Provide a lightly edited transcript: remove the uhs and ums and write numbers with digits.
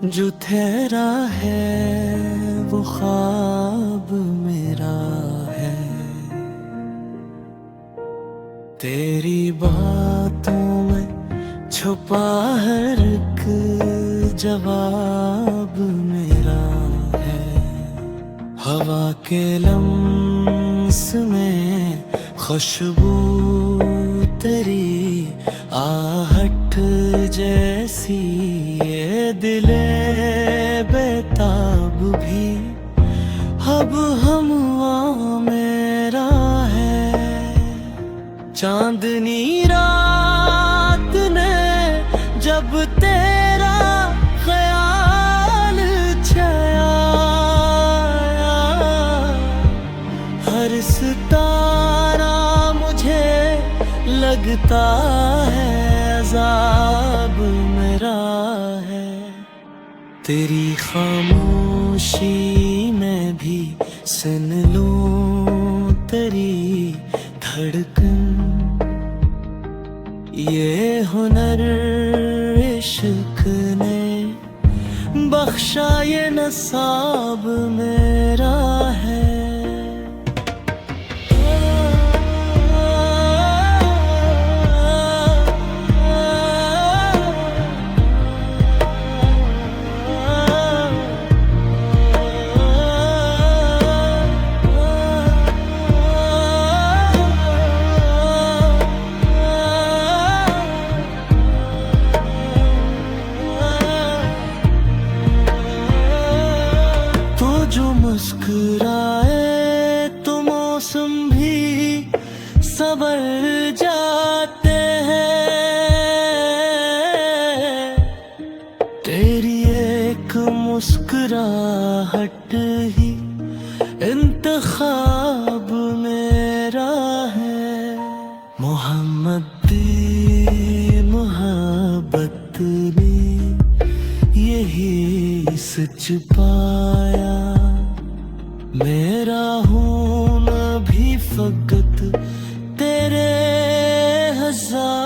जो ठहरा है वो ख्वाब मेरा है। तेरी बातों में छुपा हर एक जवाब मेरा है। हवा के लम्स में खुशबू तेरी आहट जैसी, ये दिले बेताब भी अब हुआ मेरा है। चांदनी रात ने जब तेरा ख्याल छाया, हर सितारा मुझे लगता है अज़ाब मेरा है। तेरी खामोशी में भी सुन लूं तेरी धड़कन, ये हुनर इश्क ने बख्शा, ये नसाब मेरा है। जो मुस्कुराए तो मौसम भी संवर जाते हैं। तेरी एक मुस्कुराहट ही इंतखाब मेरा है। मोहम्मद मोहब्बत ने यही सच पाया। मेरा हूं न भी फकत तेरे हजार